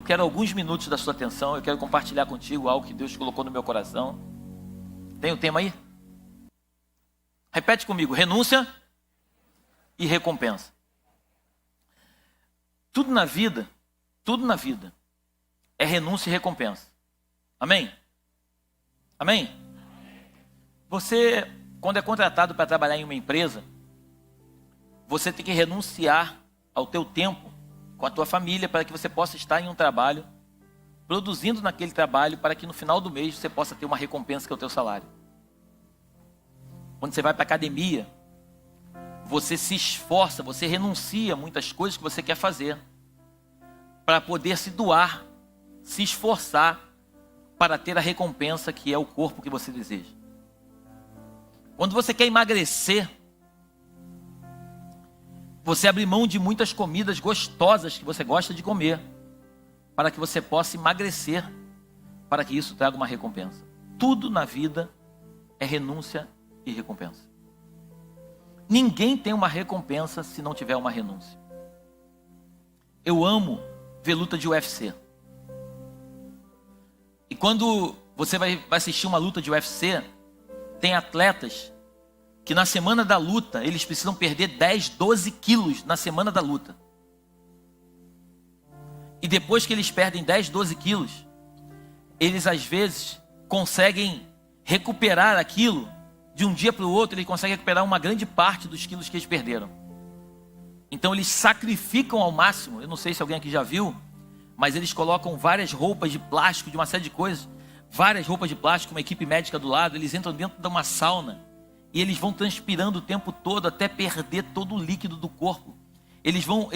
quero alguns minutos da sua atenção. Eu quero compartilhar contigo algo que Deus colocou no meu coração. Tem o tema aí? Repete comigo: renúncia e recompensa. Tudo na vida é renúncia e recompensa. Amém? Amém? Você, quando é contratado para trabalhar em uma empresa, você tem que renunciar ao teu tempo com a tua família para que você possa estar em um trabalho, produzindo naquele trabalho, para que no final do mês você possa ter uma recompensa que é o teu salário. Quando você vai para a academia, você se esforça, você renuncia a muitas coisas que você quer fazer para poder se doar, se esforçar para ter a recompensa que é o corpo que você deseja. Quando você quer emagrecer, você abre mão de muitas comidas gostosas que você gosta de comer, para que você possa emagrecer, para que isso traga uma recompensa. Tudo na vida é renúncia e recompensa. Ninguém tem uma recompensa se não tiver uma renúncia. Eu amo ver luta de UFC. E quando você vai assistir uma luta de UFC, tem atletas que na semana da luta, eles precisam perder 10, 12 quilos na semana da luta. E depois que eles perdem 10, 12 quilos, eles às vezes conseguem recuperar aquilo de um dia para o outro, eles conseguem recuperar uma grande parte dos quilos que eles perderam. Então eles sacrificam ao máximo. Eu não sei se alguém aqui já viu, mas eles colocam várias roupas de plástico, de uma série de coisas, várias roupas de plástico, uma equipe médica do lado, eles entram dentro de uma sauna e eles vão transpirando o tempo todo até perder todo o líquido do corpo. Eles vão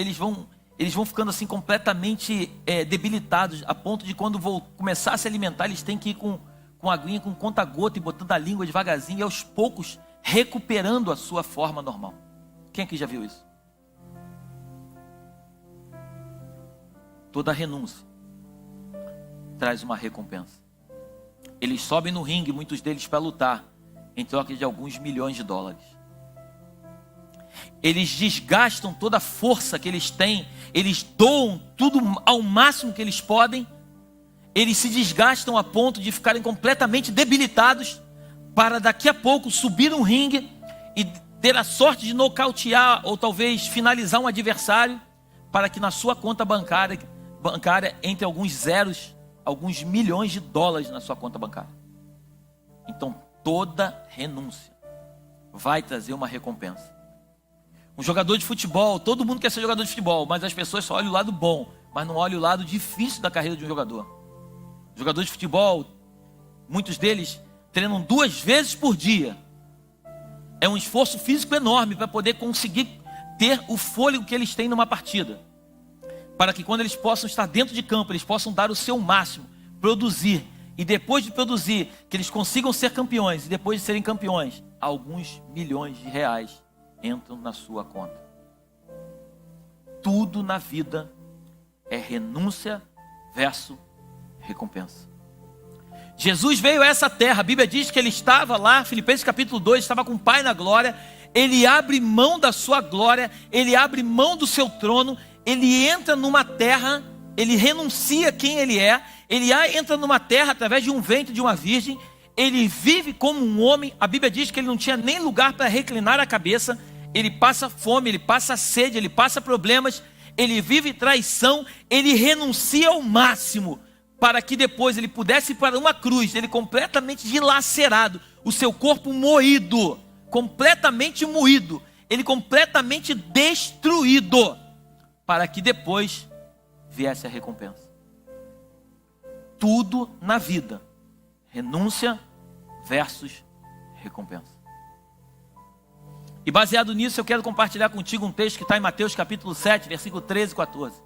ficando assim completamente debilitados, a ponto de quando vão começar a se alimentar, eles têm que ir com aguinha, com conta-gota e botando a língua devagarzinho e aos poucos recuperando a sua forma normal. Quem aqui já viu isso? Toda renúncia traz uma recompensa. Eles sobem no ringue, muitos deles para lutar, em troca de alguns milhões de dólares. Eles desgastam toda a força que eles têm, eles doam tudo ao máximo que eles podem, eles se desgastam a ponto de ficarem completamente debilitados, para daqui a pouco subir um ringue e ter a sorte de nocautear ou talvez finalizar um adversário, para que na sua conta bancária entre alguns zeros, alguns milhões de dólares na sua conta bancária. Então toda renúncia vai trazer uma recompensa. Um jogador de futebol, todo mundo quer ser jogador de futebol, mas as pessoas só olham o lado bom, mas não olham o lado difícil da carreira de um jogador. Jogador de futebol, muitos deles treinam 2 vezes por dia. É um esforço físico enorme para poder conseguir ter o fôlego que eles têm numa partida, para que quando eles possam estar dentro de campo, eles possam dar o seu máximo, produzir, e depois de produzir, que eles consigam ser campeões, e depois de serem campeões, alguns milhões de reais entram na sua conta. Tudo na vida é renúncia versus recompensa. Jesus veio a essa terra, a Bíblia diz que ele estava lá, Filipenses capítulo 2, estava com o Pai na glória, ele abre mão da sua glória, ele abre mão do seu trono, ele entra numa terra, ele renuncia quem ele é, ele entra numa terra através de um ventre de uma virgem, ele vive como um homem, a Bíblia diz que ele não tinha nem lugar para reclinar a cabeça, ele passa fome, ele passa sede, ele passa problemas, ele vive traição, ele renuncia ao máximo, para que depois ele pudesse ir para uma cruz, ele completamente dilacerado, o seu corpo moído, completamente moído, ele completamente destruído, para que depois viesse a recompensa. Tudo na vida, renúncia versus recompensa. E baseado nisso, eu quero compartilhar contigo um texto que está em Mateus capítulo 7, versículo 13 e 14.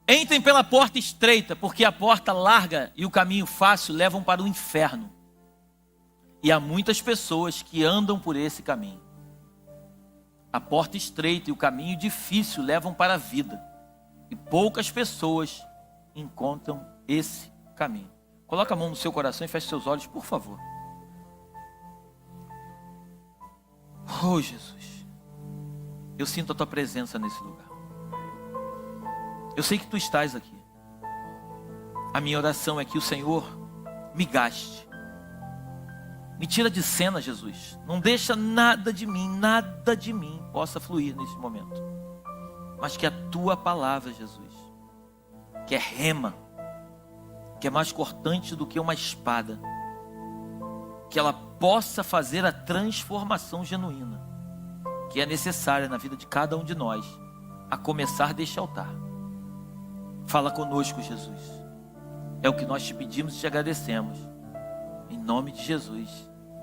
Entrem pela porta estreita, porque a porta larga e o caminho fácil levam para o inferno. E há muitas pessoas que andam por esse caminho. A porta estreita e o caminho difícil levam para a vida. E poucas pessoas encontram esse caminho. Coloca a mão no seu coração e feche seus olhos, por favor. Oh, Jesus. Eu sinto a tua presença nesse lugar. Eu sei que tu estás aqui. A minha oração é que o Senhor me gaste. Me tira de cena, Jesus. Não deixa nada de mim possa fluir nesse momento. Mas que a tua palavra, Jesus, que é rema, que é mais cortante do que uma espada, que ela possa fazer a transformação genuína que é necessária na vida de cada um de nós, a começar deste altar. Fala conosco, Jesus. É o que nós te pedimos e te agradecemos. Em nome de Jesus.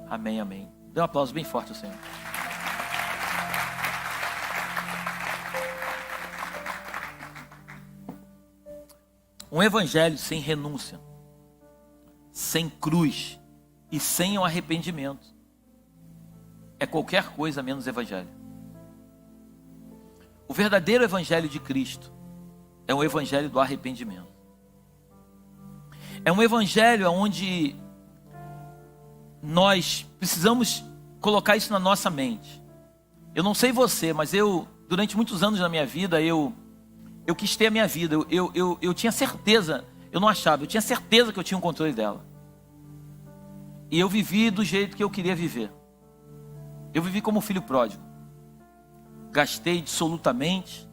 Amém, amém. Dê um aplauso bem forte ao Senhor. Um evangelho sem renúncia, sem cruz e sem o arrependimento é qualquer coisa menos evangelho. O verdadeiro evangelho de Cristo é um evangelho do arrependimento. É um evangelho onde nós precisamos colocar isso na nossa mente. Eu não sei você, mas durante muitos anos da minha vida, eu quis ter a minha vida. Eu tinha certeza, eu não achava, eu tinha certeza que eu tinha o controle dela. E eu vivi do jeito que eu queria viver. Eu vivi como filho pródigo. Gastei dissolutamente,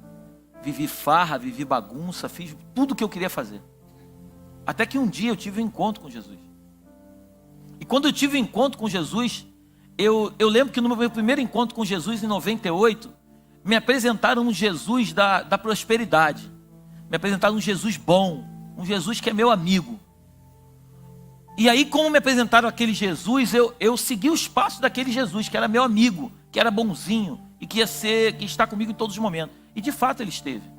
vivi farra, vivi bagunça, fiz tudo o que eu queria fazer. Até que um dia eu tive um encontro com Jesus. E quando eu tive um encontro com Jesus, eu lembro que no meu primeiro encontro com Jesus, em 98, me apresentaram um Jesus da prosperidade. Me apresentaram um Jesus bom, um Jesus que é meu amigo. E aí, como me apresentaram aquele Jesus, eu segui os passos daquele Jesus, que era meu amigo, que era bonzinho e que está comigo em todos os momentos. E de fato ele esteve.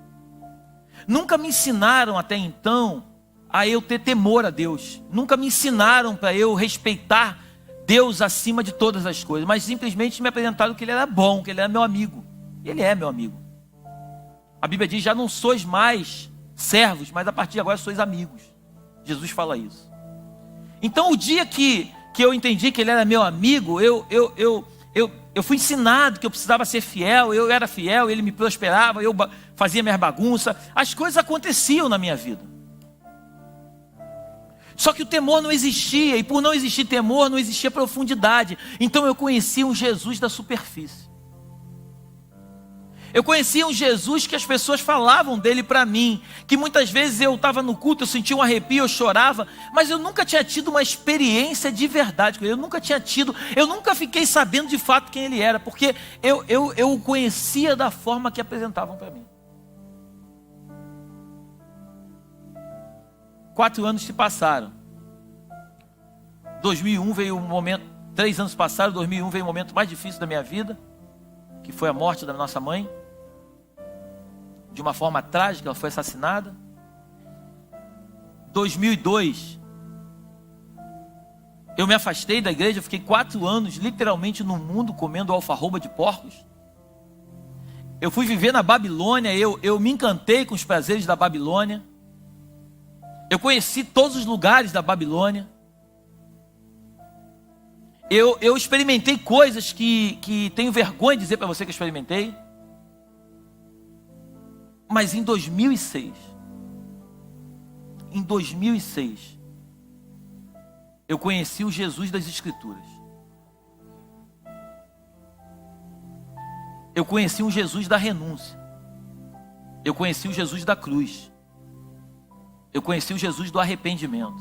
Nunca me ensinaram até então a eu ter temor a Deus. Nunca me ensinaram para eu respeitar Deus acima de todas as coisas. Mas simplesmente me apresentaram que ele era bom, que ele era meu amigo. Ele é meu amigo. A Bíblia diz, já não sois mais servos, mas a partir de agora sois amigos. Jesus fala isso. Então o dia que eu entendi que ele era meu amigo, eu fui ensinado que eu precisava ser fiel, eu era fiel, ele me prosperava, eu fazia minhas bagunças, as coisas aconteciam na minha vida. Só que o temor não existia, e por não existir temor, não existia profundidade. Então eu conhecia um Jesus da superfície. Eu conhecia um Jesus que as pessoas falavam dele para mim, que muitas vezes eu estava no culto, eu sentia um arrepio, eu chorava, mas eu nunca tinha tido uma experiência de verdade com ele. Eu nunca fiquei sabendo de fato quem ele era, porque eu o conhecia da forma que apresentavam para mim. 4 anos se passaram. 2001 veio um momento, 3 anos passaram, 2001 veio o momento mais difícil da minha vida, que foi a morte da nossa mãe. De uma forma trágica, ela foi assassinada. 2002, eu me afastei da igreja, fiquei 4 anos literalmente no mundo comendo alfarroba de porcos. Eu fui viver na Babilônia, eu me encantei com os prazeres da Babilônia. Eu conheci todos os lugares da Babilônia. Eu experimentei coisas que tenho vergonha de dizer para você que eu experimentei. Mas em 2006, eu conheci o Jesus das Escrituras. Eu conheci um Jesus da renúncia. Eu conheci o Jesus da cruz. Eu conheci o Jesus do arrependimento.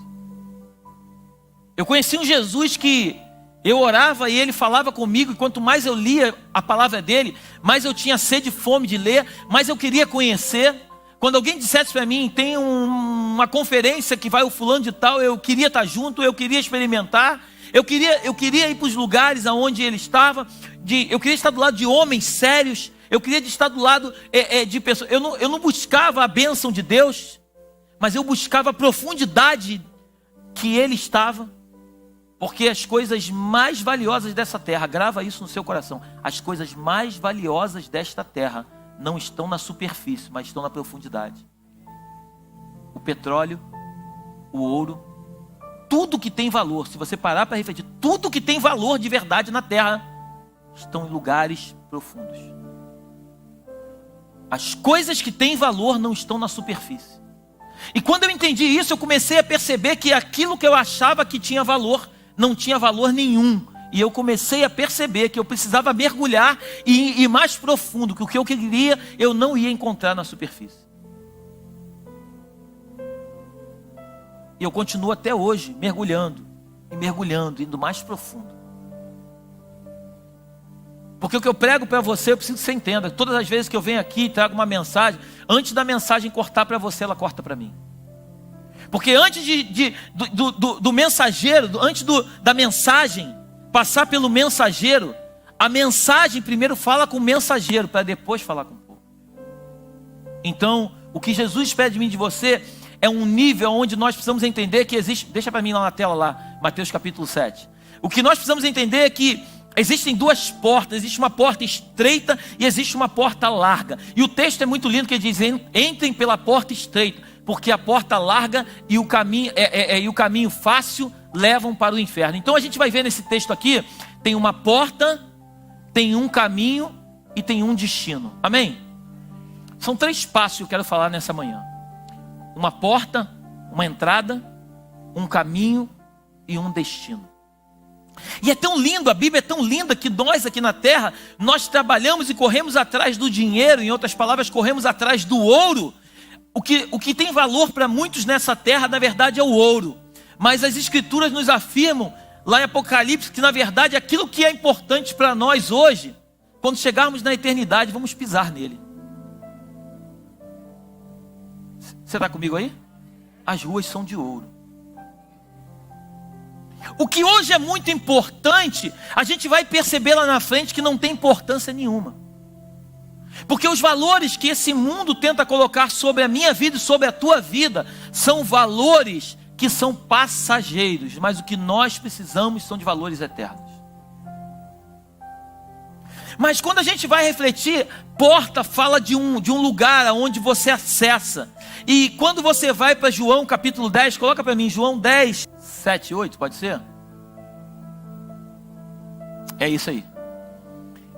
Eu conheci um Jesus que eu orava e ele falava comigo, e quanto mais eu lia a palavra dele, mais eu tinha sede e fome de ler, mais eu queria conhecer. Quando alguém dissesse para mim, tem uma conferência que vai o fulano de tal, eu queria estar junto, eu queria experimentar, eu queria ir para os lugares aonde ele estava, eu queria estar do lado de homens sérios, eu queria estar do lado de pessoas. Eu não buscava a bênção de Deus, mas eu buscava a profundidade que ele estava. Porque as coisas mais valiosas dessa terra, grava isso no seu coração, as coisas mais valiosas desta terra não estão na superfície, mas estão na profundidade. O petróleo, o ouro, tudo que tem valor, se você parar para refletir, tudo que tem valor de verdade na terra, estão em lugares profundos. As coisas que têm valor não estão na superfície. E quando eu entendi isso, eu comecei a perceber que aquilo que eu achava que tinha valor, não tinha valor nenhum. E eu comecei a perceber que eu precisava mergulhar e ir mais profundo, que o que eu queria, eu não ia encontrar na superfície. E eu continuo até hoje, mergulhando, indo mais profundo. Porque o que eu prego para você, eu preciso que você entenda. Todas as vezes que eu venho aqui e trago uma mensagem, antes da mensagem cortar para você, ela corta para mim. Porque antes do mensageiro, antes da mensagem passar pelo mensageiro, a mensagem primeiro fala com o mensageiro, para depois falar com o povo. Então, o que Jesus pede de mim e de você é um nível onde nós precisamos entender que existe... Deixa para mim lá na tela, lá, Mateus capítulo 7. O que nós precisamos entender é que existem duas portas, existe uma porta estreita e existe uma porta larga. E o texto é muito lindo, que ele diz: entrem pela porta estreita, porque a porta larga e o caminho fácil levam para o inferno. Então a gente vai ver nesse texto aqui, tem uma porta, tem um caminho e tem um destino. Amém? São 3 passos que eu quero falar nessa manhã. Uma porta, uma entrada, um caminho e um destino. E é tão lindo, a Bíblia é tão linda, que nós aqui na terra, nós trabalhamos e corremos atrás do dinheiro, em outras palavras, corremos atrás do ouro. O que tem valor para muitos nessa terra, na verdade, é o ouro. Mas as Escrituras nos afirmam, lá em Apocalipse, que na verdade aquilo que é importante para nós hoje, quando chegarmos na eternidade, vamos pisar nele. Você está comigo aí? As ruas são de ouro. O que hoje é muito importante, a gente vai perceber lá na frente que não tem importância nenhuma. Porque os valores que esse mundo tenta colocar sobre a minha vida e sobre a tua vida são valores que são passageiros, mas o que nós precisamos são de valores eternos. Mas quando a gente vai refletir, porta fala de um lugar aonde você acessa. E quando você vai para João capítulo 10, coloca para mim João 10, 7, 8, pode ser? É isso aí.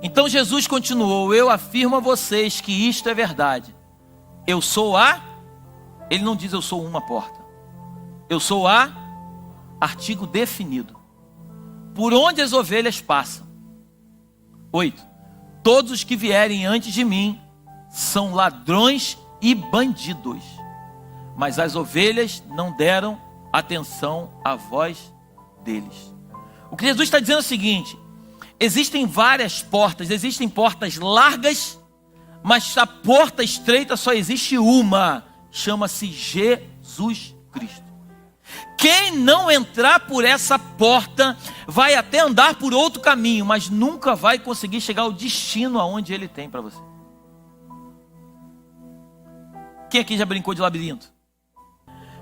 Então Jesus continuou: eu afirmo a vocês que isto é verdade. Eu sou ele não diz eu sou uma porta. Eu sou artigo definido, por onde as ovelhas passam. 8. Todos os que vierem antes de mim são ladrões e bandidos, mas as ovelhas não deram atenção à voz deles. O que Jesus está dizendo é o seguinte: existem várias portas, existem portas largas, mas a porta estreita só existe uma, chama-se Jesus Cristo. Quem não entrar por essa porta vai até andar por outro caminho, mas nunca vai conseguir chegar ao destino aonde ele tem para você. Quem aqui já brincou de labirinto?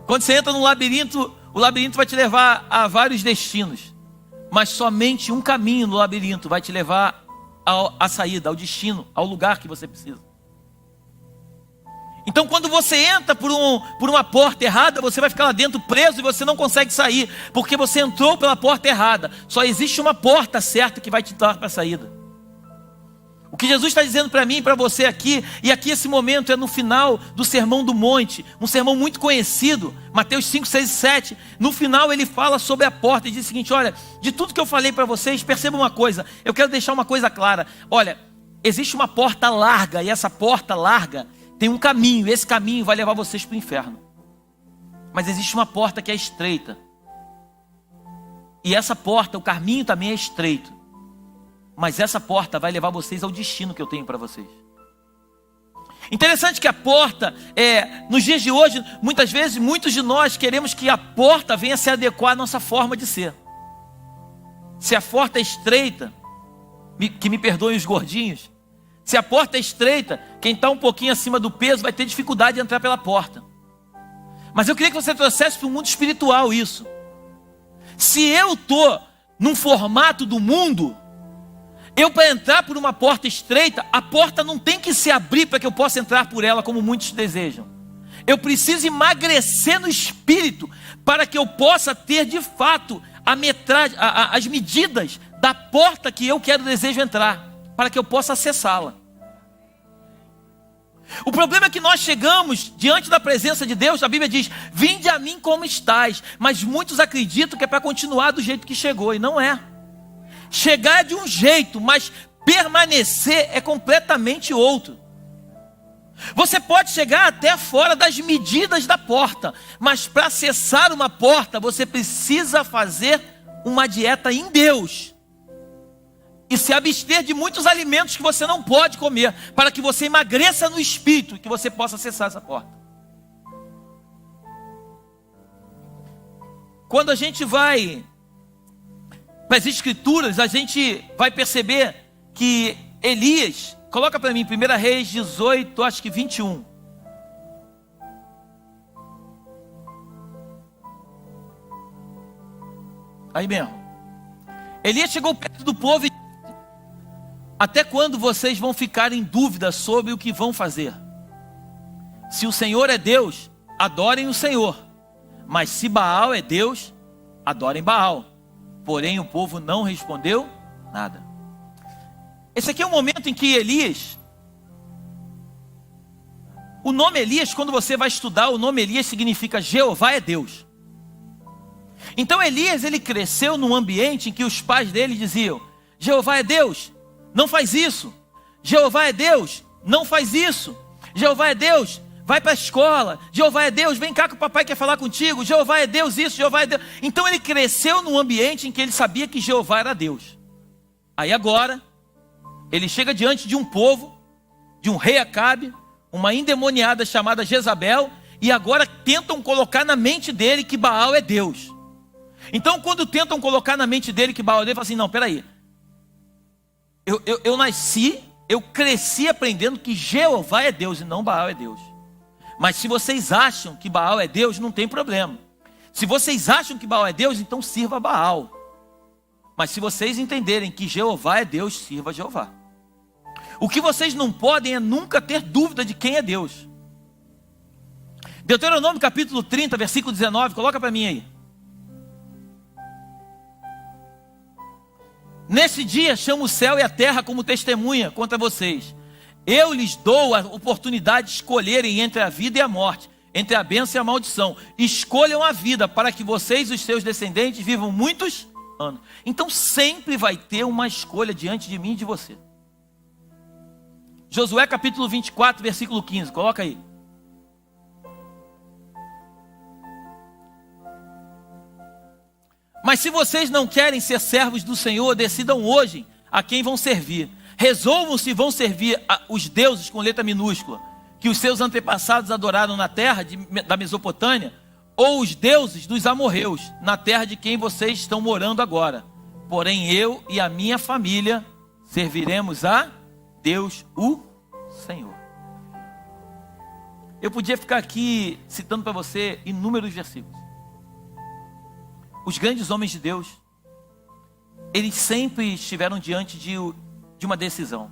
Quando você entra no labirinto, o labirinto vai te levar a vários destinos, mas somente um caminho no labirinto vai te levar à saída, ao destino, ao lugar que você precisa. Então quando você entra por uma porta errada, você vai ficar lá dentro preso e você não consegue sair, porque você entrou pela porta errada. Só existe uma porta certa que vai te dar para a saída. O que Jesus está dizendo para mim e para você aqui, e aqui esse momento é no final do Sermão do Monte, um sermão muito conhecido, Mateus 5, 6 e 7, no final ele fala sobre a porta e diz o seguinte: olha, de tudo que eu falei para vocês, perceba uma coisa, eu quero deixar uma coisa clara. Olha, existe uma porta larga, e essa porta larga tem um caminho, e esse caminho vai levar vocês para o inferno. Mas existe uma porta que é estreita, e essa porta, o caminho também é estreito, mas essa porta vai levar vocês ao destino que eu tenho para vocês. Interessante que a porta, nos dias de hoje, muitas vezes, muitos de nós queremos que a porta venha se adequar à nossa forma de ser. Se a porta é estreita, que me perdoem os gordinhos, se a porta é estreita, quem está um pouquinho acima do peso vai ter dificuldade de entrar pela porta. Mas eu queria que você trouxesse para o mundo espiritual isso. Se eu estou num formato do mundo, eu, para entrar por uma porta estreita, a porta não tem que se abrir para que eu possa entrar por ela como muitos desejam. Eu preciso emagrecer no espírito para que eu possa ter de fato as medidas da porta que eu desejo entrar, para que eu possa acessá-la. O problema é que nós chegamos diante da presença de Deus, a Bíblia diz, vinde a mim como estais, mas muitos acreditam que é para continuar do jeito que chegou, e não é. Chegar é de um jeito, mas permanecer é completamente outro. Você pode chegar até fora das medidas da porta, mas para acessar uma porta, você precisa fazer uma dieta em Deus. E se abster de muitos alimentos que você não pode comer, para que você emagreça no espírito e que você possa acessar essa porta. Quando a gente vai para as escrituras, a gente vai perceber que Elias, coloca para mim 1 Reis 18, acho que 21. Aí mesmo. Elias chegou perto do povo e disse: até quando vocês vão ficar em dúvida sobre o que vão fazer? Se o Senhor é Deus, adorem o Senhor. Mas se Baal é Deus, adorem Baal. Porém o povo não respondeu nada. Esse aqui é o momento em que Elias, o nome Elias, quando você vai estudar, o nome Elias significa Jeová é Deus. Então Elias, ele cresceu num ambiente em que os pais dele diziam: Jeová é Deus, não faz isso. Jeová é Deus, não faz isso. Jeová é Deus, vai para a escola. Jeová é Deus, vem cá que o papai quer falar contigo. Jeová é Deus isso, Jeová é Deus. Então ele cresceu num ambiente em que ele sabia que Jeová era Deus. Aí agora, ele chega diante de um povo, de um rei Acabe, uma endemoniada chamada Jezabel, e agora tentam colocar na mente dele que Baal é Deus. Então quando tentam colocar na mente dele que Baal é Deus, ele fala assim: não, peraí, eu cresci aprendendo que Jeová é Deus e não Baal é Deus. Mas se vocês acham que Baal é Deus, não tem problema. Se vocês acham que Baal é Deus, então sirva Baal. Mas se vocês entenderem que Jeová é Deus, sirva Jeová. O que vocês não podem é nunca ter dúvida de quem é Deus. Deuteronômio capítulo 30, versículo 19, coloca para mim aí. Nesse dia chamo o céu e a terra como testemunha contra vocês. Eu lhes dou a oportunidade de escolherem entre a vida e a morte, entre a bênção e a maldição. Escolham a vida para que vocês e os seus descendentes vivam muitos anos. Então sempre vai ter uma escolha diante de mim e de você. Josué capítulo 24, versículo 15, coloca aí. Mas se vocês não querem ser servos do Senhor, decidam hoje a quem vão servir. Resolvam se vão servir os deuses com letra minúscula, que os seus antepassados adoraram na terra da Mesopotâmia, ou os deuses dos amorreus, na terra de quem vocês estão morando agora. Porém eu e a minha família serviremos a Deus, o Senhor. Eu podia ficar aqui citando para você inúmeros versículos. Os grandes homens de Deus, eles sempre estiveram diante de uma decisão.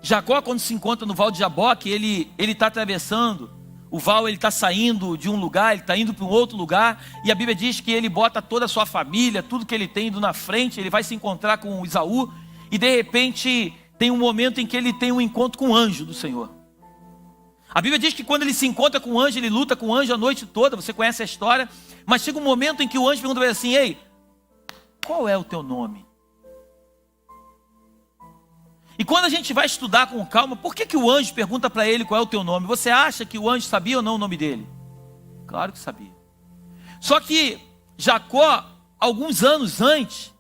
Jacó, quando se encontra no Val de Jaboque, ele está atravessando o val, ele está saindo de um lugar, ele está indo para um outro lugar, e a Bíblia diz que ele bota toda a sua família, tudo que ele tem indo na frente, ele vai se encontrar com Esaú, e de repente tem um momento em que ele tem um encontro com o anjo do Senhor. A Bíblia diz que quando ele se encontra com o anjo, ele luta com o anjo a noite toda, você conhece a história, mas chega um momento em que o anjo pergunta para ele assim: ei, qual é o teu nome? E quando a gente vai estudar com calma, por que o anjo pergunta para ele qual é o teu nome? Você acha que o anjo sabia ou não o nome dele? Claro que sabia. Só que Jacó, alguns anos antes,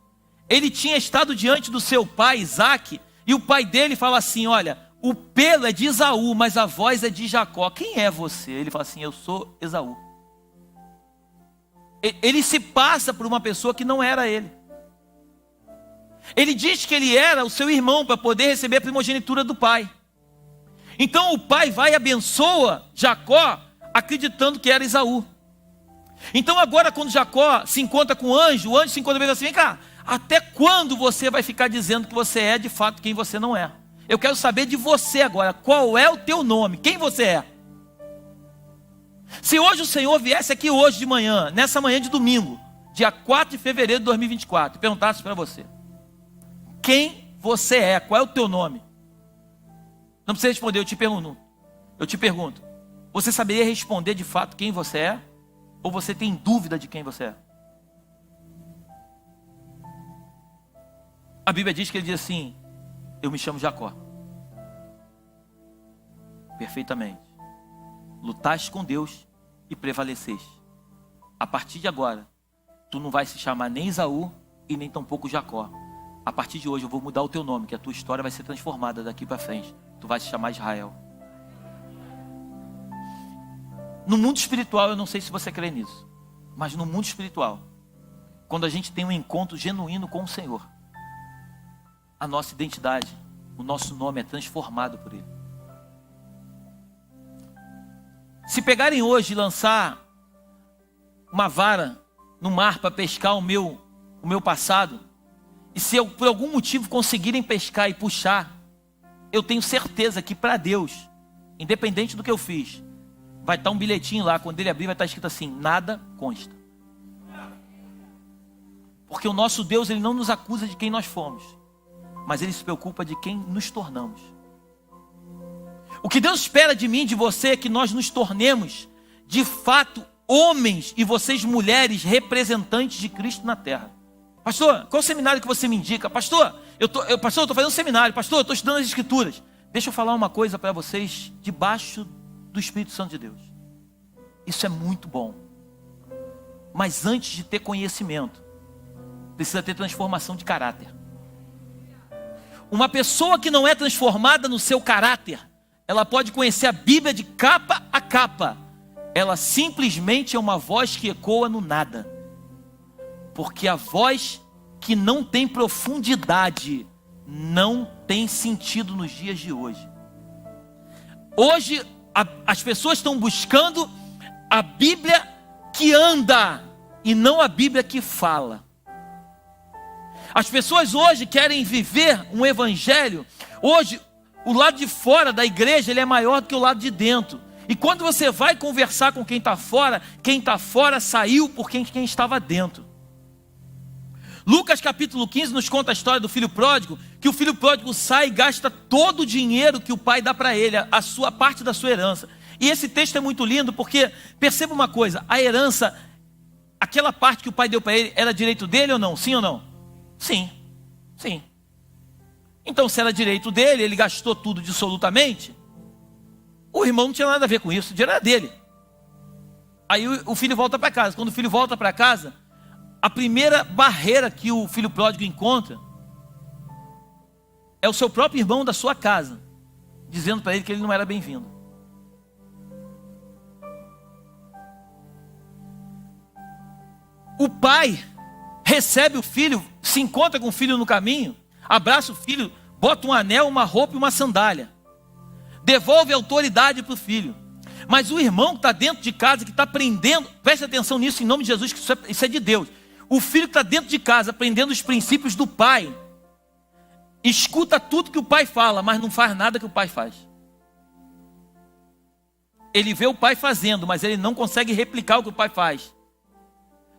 ele tinha estado diante do seu pai Isaque, e o pai dele fala assim: olha, o pelo é de Esaú, mas a voz é de Jacó. Quem é você? Ele fala assim: eu sou Esaú. Ele se passa por uma pessoa que não era ele. Ele diz que ele era o seu irmão para poder receber a primogenitura do pai. Então o pai vai e abençoa Jacó, acreditando que era Esaú. Então agora quando Jacó se encontra com o anjo se encontra com ele assim: vem cá, até quando você vai ficar dizendo que você é de fato quem você não é? Eu quero saber de você agora, qual é o teu nome, quem você é? Se hoje o Senhor viesse aqui hoje de manhã, nessa manhã de domingo, dia 4 de fevereiro de 2024, e perguntasse para você: quem você é? Qual é o teu nome? Não precisa responder, eu te pergunto. Você saberia responder de fato quem você é? Ou você tem dúvida de quem você é? A Bíblia diz que ele diz assim: eu me chamo Jacó. Perfeitamente. Lutaste com Deus e prevaleceste. A partir de agora, tu não vai se chamar nem Esaú e nem tampouco Jacó. A partir de hoje eu vou mudar o teu nome, que a tua história vai ser transformada daqui para frente. Tu vai se chamar Israel. No mundo espiritual, eu não sei se você crê nisso, mas no mundo espiritual, quando a gente tem um encontro genuíno com o Senhor, a nossa identidade, o nosso nome é transformado por Ele. Se pegarem hoje e lançar uma vara no mar para pescar o meu passado, e se eu, por algum motivo conseguirem pescar e puxar, eu tenho certeza que para Deus, independente do que eu fiz, vai estar um bilhetinho lá, quando ele abrir vai estar escrito assim: nada consta. Porque o nosso Deus, ele não nos acusa de quem nós fomos, mas ele se preocupa de quem nos tornamos. O que Deus espera de mim e de você é que nós nos tornemos, de fato, homens e vocês mulheres representantes de Cristo na terra. Pastor, qual seminário que você me indica? Pastor, eu estou fazendo um seminário. Pastor, eu estou estudando as Escrituras. Deixa eu falar uma coisa para vocês, debaixo do Espírito Santo de Deus. Isso é muito bom. Mas antes de ter conhecimento, precisa ter transformação de caráter. Uma pessoa que não é transformada no seu caráter, ela pode conhecer a Bíblia de capa a capa. Ela simplesmente é uma voz que ecoa no nada. Porque a voz que não tem profundidade não tem sentido nos dias de hoje. Hoje as pessoas estão buscando a Bíblia que anda e não a Bíblia que fala. As pessoas hoje querem viver um evangelho. Hoje o lado de fora da igreja ele é maior do que o lado de dentro. E quando você vai conversar com quem está fora saiu por quem estava dentro. Lucas capítulo 15 nos conta a história do filho pródigo, que o filho pródigo sai e gasta todo o dinheiro que o pai dá para ele, a sua parte da sua herança. E esse texto é muito lindo porque, perceba uma coisa, a herança, aquela parte que o pai deu para ele, era direito dele ou não? Sim ou não? Sim, sim. Então se era direito dele, ele gastou tudo absolutamente, o irmão não tinha nada a ver com isso, o dinheiro era dele. Aí o filho volta para casa. Quando o filho volta para casa, a primeira barreira que o filho pródigo encontra é o seu próprio irmão da sua casa, dizendo para ele que ele não era bem-vindo. O pai recebe o filho, se encontra com o filho no caminho, abraça o filho, bota um anel, uma roupa e uma sandália. Devolve a autoridade para o filho. Mas o irmão que está dentro de casa, que está aprendendo, preste atenção nisso em nome de Jesus, que isso é de Deus. O filho que está dentro de casa, aprendendo os princípios do pai, escuta tudo que o pai fala, mas não faz nada que o pai faz. Ele vê o pai fazendo, mas ele não consegue replicar o que o pai faz.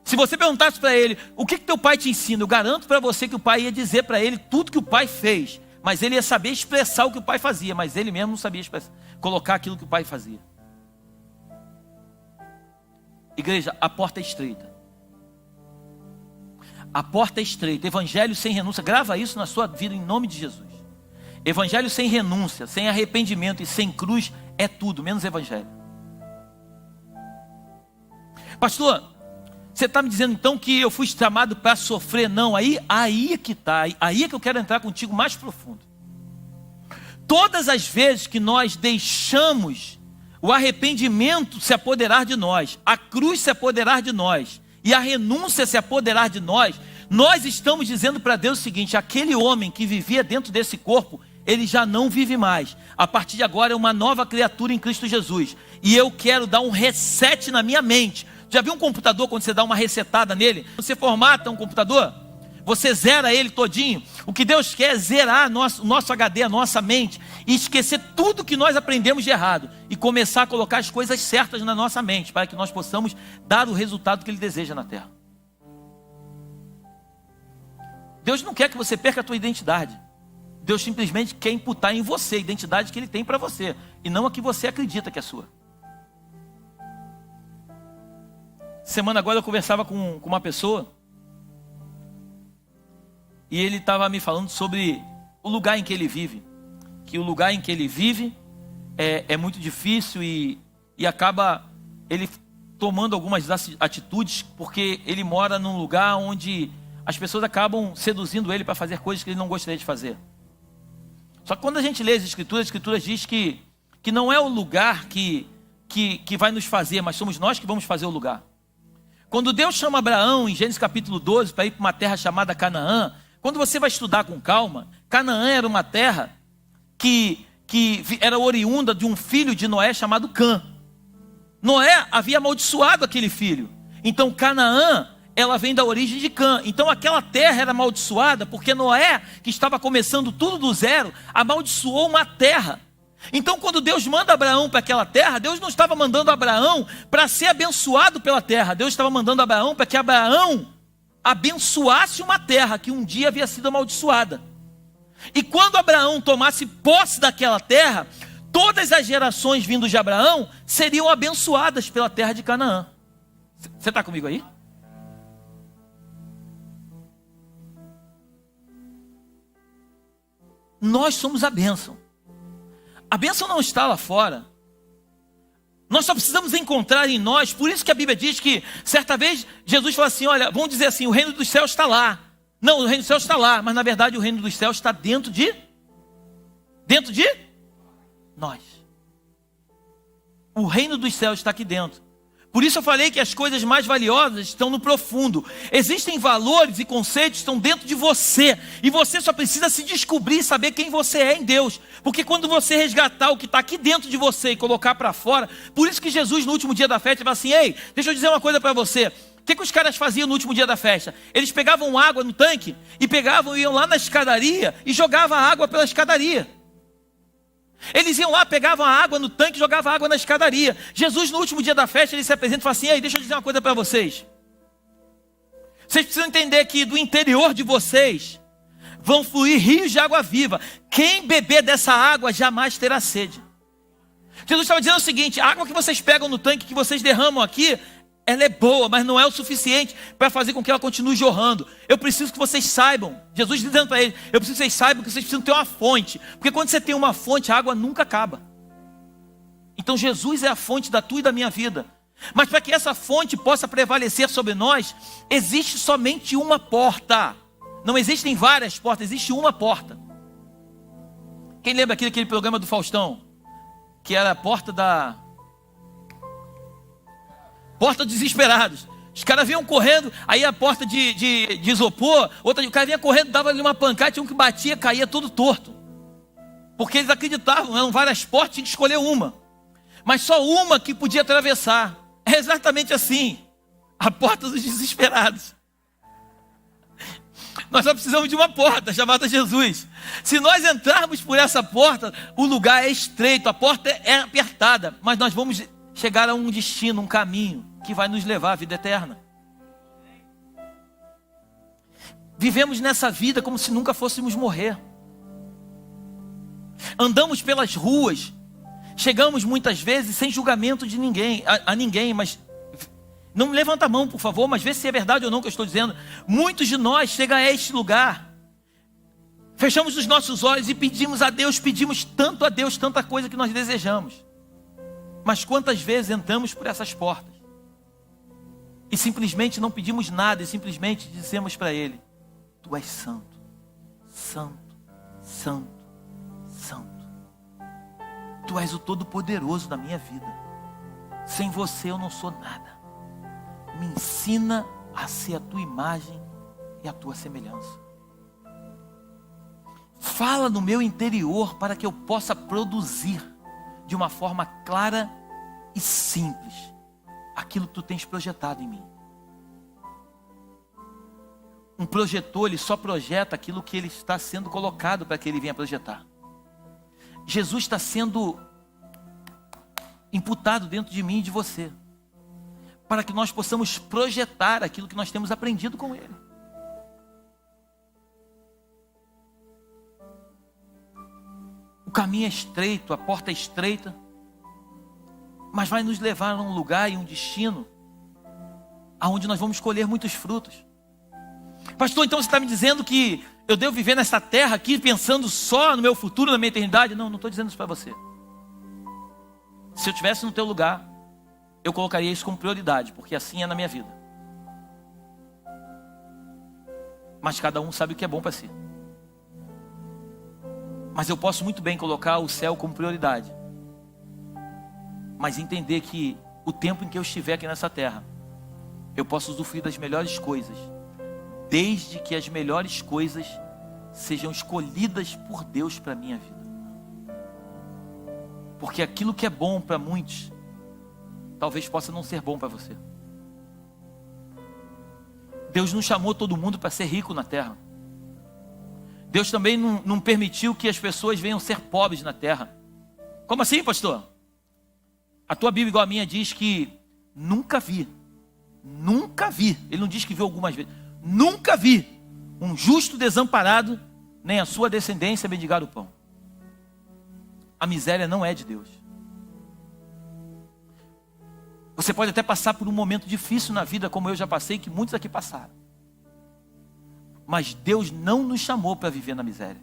Se você perguntasse para ele, o que teu pai te ensina? Eu garanto para você que o pai ia dizer para ele tudo que o pai fez, mas ele ia saber expressar o que o pai fazia, mas ele mesmo não sabia colocar aquilo que o pai fazia. Igreja, a porta é estreita. A porta é estreita. Evangelho sem renúncia. Grava isso na sua vida em nome de Jesus. Evangelho sem renúncia, sem arrependimento e sem cruz é tudo, menos evangelho. Pastor, você está me dizendo então que eu fui chamado para sofrer? Não, aí é que está. Aí é que eu quero entrar contigo mais profundo. Todas as vezes que nós deixamos o arrependimento se apoderar de nós, a cruz se apoderar de nós e a renúncia se apoderar de nós, nós estamos dizendo para Deus o seguinte: aquele homem que vivia dentro desse corpo, ele já não vive mais. A partir de agora é uma nova criatura em Cristo Jesus. E eu quero dar um reset na minha mente. Já viu um computador quando você dá uma resetada nele? Você formata um computador, você zera ele todinho. O que Deus quer é zerar o nosso HD, a nossa mente, e esquecer tudo que nós aprendemos de errado e começar a colocar as coisas certas na nossa mente, para que nós possamos dar o resultado que Ele deseja na terra. Deus não quer que você perca a tua identidade. Deus simplesmente quer imputar em você a identidade que Ele tem para você, e não a que você acredita que é sua. Semana agora eu conversava com uma pessoa, e ele estava me falando sobre o lugar em que ele vive. Que o lugar em que ele vive é muito difícil e acaba ele tomando algumas atitudes, porque ele mora num lugar onde as pessoas acabam seduzindo ele para fazer coisas que ele não gostaria de fazer. Só que quando a gente lê as Escrituras diz que não é o lugar que vai nos fazer, mas somos nós que vamos fazer o lugar. Quando Deus chama Abraão, em Gênesis capítulo 12, para ir para uma terra chamada Canaã, quando você vai estudar com calma, Canaã era uma terra que era oriunda de um filho de Noé chamado Cã. Noé havia amaldiçoado aquele filho. Então Canaã, ela vem da origem de Cã. Então aquela terra era amaldiçoada porque Noé, que estava começando tudo do zero, amaldiçoou uma terra. Então quando Deus manda Abraão para aquela terra, Deus não estava mandando Abraão para ser abençoado pela terra. Deus estava mandando Abraão para que Abraão abençoasse uma terra que um dia havia sido amaldiçoada. E quando Abraão tomasse posse daquela terra, todas as gerações vindas de Abraão seriam abençoadas pela terra de Canaã. Você está comigo aí? Nós somos a bênção. A bênção não está lá fora. Nós só precisamos encontrar em nós. Por isso que a Bíblia diz que certa vez Jesus falou assim, olha, vamos dizer assim, o reino dos céus está lá. Não, o reino dos céus está lá, mas na verdade o reino dos céus está dentro de nós. O reino dos céus está aqui dentro. Por isso eu falei que as coisas mais valiosas estão no profundo. Existem valores e conceitos que estão dentro de você. E você só precisa se descobrir e saber quem você é em Deus. Porque quando você resgatar o que está aqui dentro de você e colocar para fora... Por isso que Jesus no último dia da festa falou assim, ei, deixa eu dizer uma coisa para você. O que os caras faziam no último dia da festa? Eles pegavam água no tanque e iam lá na escadaria e jogavam a água pela escadaria. Eles iam lá, pegavam a água no tanque e jogavam a água na escadaria. Jesus no último dia da festa, ele se apresenta e fala assim, ei, deixa eu dizer uma coisa para vocês. Vocês precisam entender que do interior de vocês vão fluir rios de água viva. Quem beber dessa água jamais terá sede. Jesus estava dizendo o seguinte, a água que vocês pegam no tanque, que vocês derramam aqui, ela é boa, mas não é o suficiente para fazer com que ela continue jorrando. Eu preciso que vocês saibam, Jesus dizendo para eles, eu preciso que vocês saibam que vocês precisam ter uma fonte. Porque quando você tem uma fonte, a água nunca acaba. Então Jesus é a fonte da tua e da minha vida. Mas para que essa fonte possa prevalecer sobre nós, existe somente uma porta. Não existem várias portas, existe uma porta. Quem lembra aqui daquele programa do Faustão? Que era a porta desesperados. Os caras vinham correndo, aí a porta de isopor, o cara vinha correndo, dava ali uma pancada, tinha um que batia, caía todo torto. Porque eles acreditavam, eram várias portas, tinha que escolher uma. Mas só uma que podia atravessar. É exatamente assim. A porta dos desesperados. Nós só precisamos de uma porta, chamada Jesus. Se nós entrarmos por essa porta, o lugar é estreito, a porta é apertada, mas nós vamos chegar a um destino, um caminho que vai nos levar à vida eterna. Vivemos nessa vida como se nunca fôssemos morrer. Andamos pelas ruas, chegamos muitas vezes sem julgamento de ninguém, a ninguém, mas não me levanta a mão, por favor, mas vê se é verdade ou não que eu estou dizendo. Muitos de nós chegam a este lugar, fechamos os nossos olhos e pedimos a Deus, pedimos tanto a Deus, tanta coisa que nós desejamos. Mas quantas vezes entramos por essas portas e simplesmente não pedimos nada e simplesmente dizemos para Ele, Tu és santo, santo, santo, santo. Tu és o Todo-Poderoso da minha vida. Sem você eu não sou nada. Me ensina a ser a Tua imagem e a Tua semelhança. Fala no meu interior para que eu possa produzir de uma forma clara e simples aquilo que Tu tens projetado em mim. Um projetor, ele só projeta aquilo que ele está sendo colocado para que ele venha projetar. Jesus está sendo imputado dentro de mim e de você, para que nós possamos projetar aquilo que nós temos aprendido com Ele. caminho é estreito, a porta é estreita, mas vai nos levar a um lugar e um destino aonde nós vamos colher muitos frutos. Pastor, então você está me dizendo que eu devo viver nessa terra aqui pensando só no meu futuro, na minha eternidade? Não, não estou dizendo isso para você. Se eu estivesse no teu lugar, eu colocaria isso como prioridade, porque assim é na minha vida. Mas cada um sabe o que é bom para si. Mas eu posso muito bem colocar o céu como prioridade, mas entender que o tempo em que eu estiver aqui nessa terra, eu posso usufruir das melhores coisas, desde que as melhores coisas sejam escolhidas por Deus para a minha vida. Porque aquilo que é bom para muitos, talvez possa não ser bom para você. Deus não chamou todo mundo para ser rico na terra. Deus também não permitiu que as pessoas venham ser pobres na terra. Como assim, pastor? A tua Bíblia, igual a minha, diz que nunca vi, ele não diz que viu algumas vezes, nunca vi um justo desamparado, nem a sua descendência mendigar o pão. A miséria não é de Deus. Você pode até passar por um momento difícil na vida, como eu já passei, que muitos aqui passaram. Mas Deus não nos chamou para viver na miséria.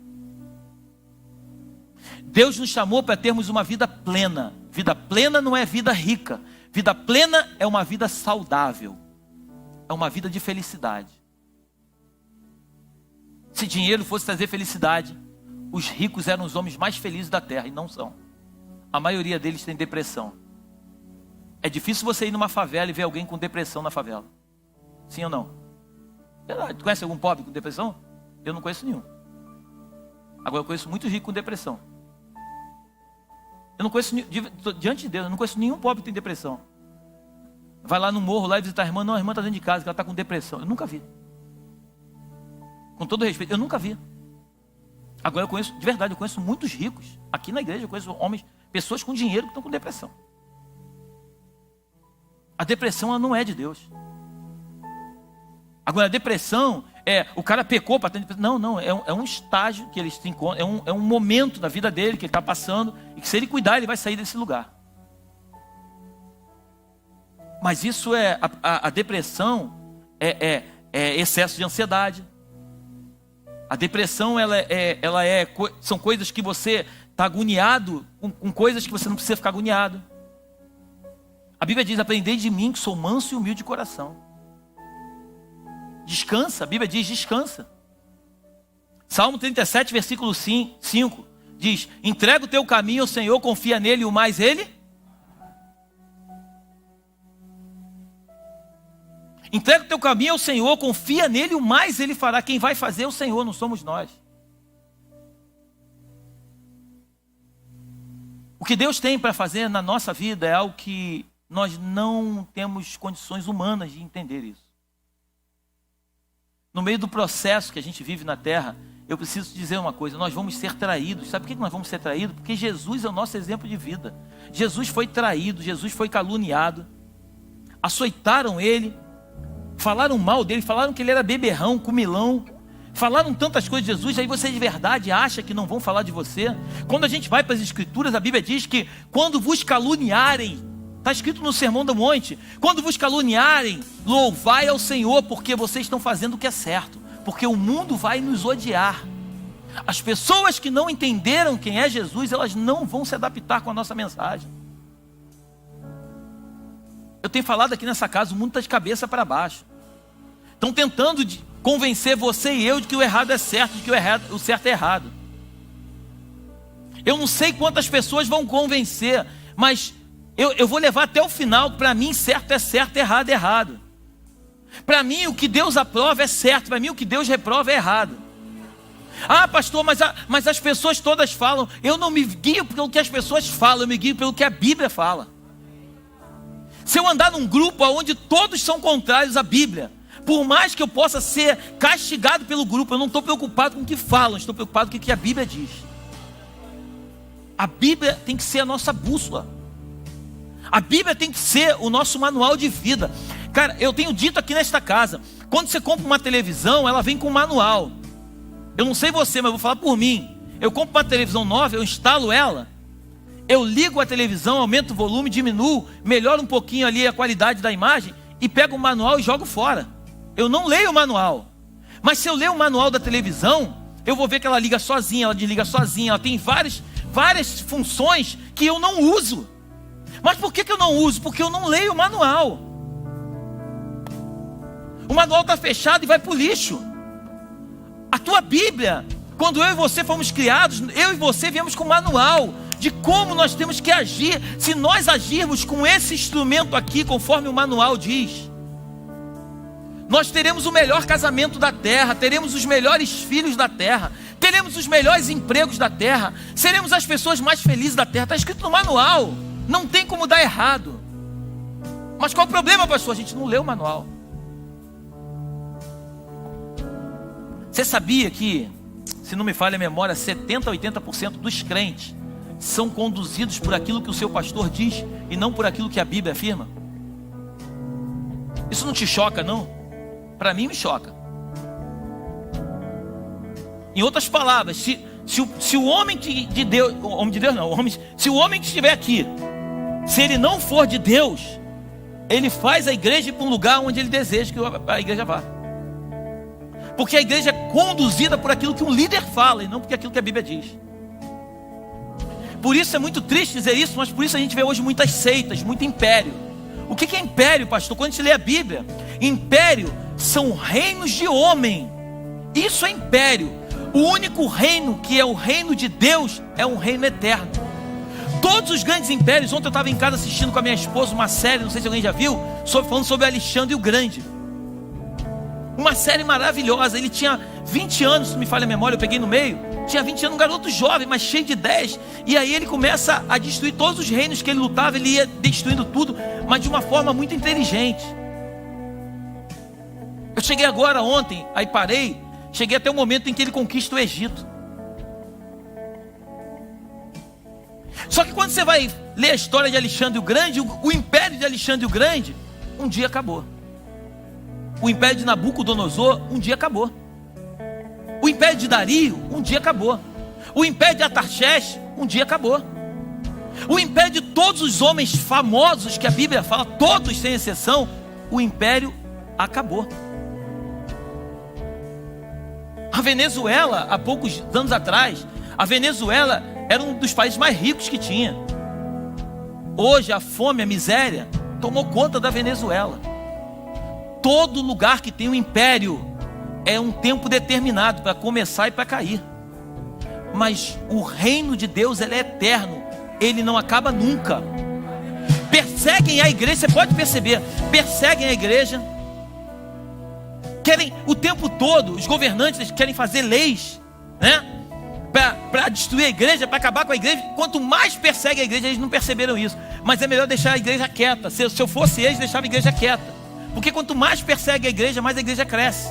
Deus nos chamou para termos uma vida plena. Vida plena não é vida rica. Vida plena é uma vida saudável. É uma vida de felicidade. Se dinheiro fosse trazer felicidade, os ricos eram os homens mais felizes da terra, e não são. A maioria deles tem depressão. É difícil você ir numa favela e ver alguém com depressão na favela. Sim ou não? Tu conhece algum pobre com depressão? Eu não conheço nenhum. Agora eu conheço muito rico com depressão. Eu não conheço, diante de Deus, eu não conheço nenhum pobre que tem depressão. Vai lá no morro lá e visitar a irmã. Não, a irmã está dentro de casa, que ela está com depressão. Eu nunca vi. Com todo respeito, eu nunca vi. Agora eu conheço, de verdade, eu conheço muitos ricos. Aqui na igreja eu conheço homens, pessoas com dinheiro que estão com depressão. A depressão ela não é de Deus. Agora a depressão é, o cara pecou para ter depressão. Não, é um estágio que ele se encontra, é um momento da vida dele que ele está passando, e que se ele cuidar, ele vai sair desse lugar. Mas isso é, a depressão é excesso de ansiedade. A depressão são coisas que você está agoniado, com coisas que você não precisa ficar agoniado. A Bíblia diz, aprendei de mim que sou manso e humilde de coração. Descansa, a Bíblia diz, descansa. Salmo 37, versículo 5, diz, entrega o teu caminho ao Senhor, confia nele e o mais ele. Entrega o teu caminho ao Senhor, confia nele e o mais ele fará. Quem vai fazer é o Senhor, não somos nós. O que Deus tem para fazer na nossa vida é algo que nós não temos condições humanas de entender isso. No meio do processo que a gente vive na terra, eu preciso dizer uma coisa, nós vamos ser traídos. Sabe por que nós vamos ser traídos? Porque Jesus é o nosso exemplo de vida. Jesus foi traído, Jesus foi caluniado, açoitaram ele, falaram mal dele, falaram que ele era beberrão, comilão, falaram tantas coisas de Jesus, aí você de verdade acha que não vão falar de você? Quando a gente vai para as Escrituras, a Bíblia diz que quando vos caluniarem, está escrito no Sermão do Monte, quando vos caluniarem, louvai ao Senhor, porque vocês estão fazendo o que é certo, porque o mundo vai nos odiar. As pessoas que não entenderam quem é Jesus, elas não vão se adaptar com a nossa mensagem. Eu tenho falado aqui nessa casa, o mundo está de cabeça para baixo. Estão tentando convencer você e eu de que o errado é certo, de que o certo é errado. Eu não sei quantas pessoas vão convencer, mas eu vou levar até o final. Para mim certo é certo, errado é errado. Para mim o que Deus aprova é certo, para mim o que Deus reprova é errado. Ah, pastor, mas as pessoas todas falam. Eu não me guio pelo que as pessoas falam, eu me guio pelo que a Bíblia fala. Se eu andar num grupo onde todos são contrários à Bíblia, por mais que eu possa ser castigado pelo grupo, eu não estou preocupado com o que falam, estou preocupado com o que a Bíblia diz. A Bíblia tem que ser a nossa bússola. A Bíblia tem que ser o nosso manual de vida. Cara, eu tenho dito aqui nesta casa, quando você compra uma televisão, ela vem com um manual. Eu não sei você, mas eu vou falar por mim. Eu compro uma televisão nova, eu instalo ela, eu ligo a televisão, aumento o volume, diminuo, melhoro um pouquinho ali a qualidade da imagem e pego o manual e jogo fora. Eu não leio o manual. Mas se eu ler o manual da televisão, eu vou ver que ela liga sozinha, ela desliga sozinha, ela tem várias funções que eu não uso. Mas por que eu não uso? Porque eu não leio o manual. O manual está fechado e vai para o lixo. A tua Bíblia, quando eu e você fomos criados, eu e você viemos com o manual de como nós temos que agir. Se nós agirmos com esse instrumento aqui, conforme o manual diz, nós teremos o melhor casamento da terra, teremos os melhores filhos da terra, teremos os melhores empregos da terra, seremos as pessoas mais felizes da terra. Está escrito no manual, não tem como dar errado. Mas qual o problema, pastor? A gente não lê o manual. Você sabia que, se não me falha a memória, 70% a 80% dos crentes são conduzidos por aquilo que o seu pastor diz e não por aquilo que a Bíblia afirma? Isso não te choca, não? Para mim me choca. Em outras palavras, se o homem de Deus, homem de Deus não, se o homem que estiver aqui, se ele não for de Deus, ele faz a igreja ir para um lugar onde ele deseja que a igreja vá. Porque a igreja é conduzida por aquilo que um líder fala e não por aquilo que a Bíblia diz. Por isso é muito triste dizer isso, mas por isso a gente vê hoje muitas seitas, muito império. O que é império, pastor? Quando a gente lê a Bíblia, império são reinos de homem. Isso é império. O único reino que é o reino de Deus é um reino eterno. Todos os grandes impérios, ontem eu estava em casa assistindo com a minha esposa uma série, não sei se alguém já viu, falando sobre Alexandre o Grande. Uma série maravilhosa. Ele tinha 20 anos, se me falha a memória, eu peguei no meio. Tinha 20 anos, um garoto jovem, mas cheio de ideias. E aí ele começa a destruir todos os reinos que ele lutava. Ele ia destruindo tudo, mas de uma forma muito inteligente. Eu cheguei agora ontem, aí parei. Cheguei até o momento em que ele conquista o Egito. Só que quando você vai ler a história de Alexandre o Grande, o império de Alexandre o Grande, um dia acabou. O império de Nabucodonosor, um dia acabou. O império de Dario, um dia acabou. O império de Atarxerxes, um dia acabou. O império de todos os homens famosos que a Bíblia fala, todos sem exceção, o império acabou. A Venezuela, há poucos anos atrás, a Venezuela era um dos países mais ricos que tinha. Hoje a fome, a miséria tomou conta da Venezuela. Todo lugar que tem um império é um tempo determinado para começar e para cair. Mas o reino de Deus, ele é eterno, ele não acaba nunca. Perseguem a igreja, você pode perceber, perseguem a igreja, querem o tempo todo, os governantes querem fazer leis, né? Para destruir a igreja, para acabar com a igreja. Quanto mais persegue a igreja, eles não perceberam isso. Mas é melhor deixar a igreja quieta. Se eu fosse eles, deixava a igreja quieta. Porque quanto mais persegue a igreja, mais a igreja cresce.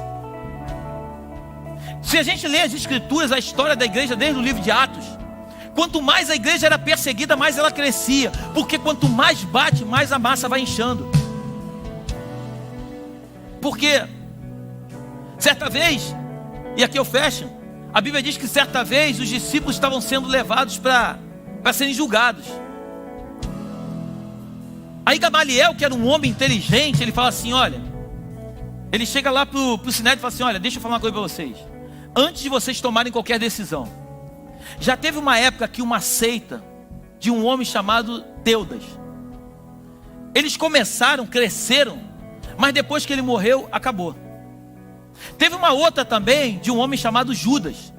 Se a gente lê as escrituras, a história da igreja desde o livro de Atos, quanto mais a igreja era perseguida, mais ela crescia. Porque quanto mais bate, mais a massa vai inchando. Porque certa vez, e aqui eu fecho, a Bíblia diz que certa vez os discípulos estavam sendo levados para serem julgados. Aí Gamaliel, que era um homem inteligente, ele fala assim, olha, ele chega lá para o Sinédrio e fala assim, olha, deixa eu falar uma coisa para vocês. Antes de vocês tomarem qualquer decisão, já teve uma época que uma seita de um homem chamado Teudas. Eles começaram, cresceram, mas depois que ele morreu, acabou. Teve uma outra também, de um homem chamado Judas,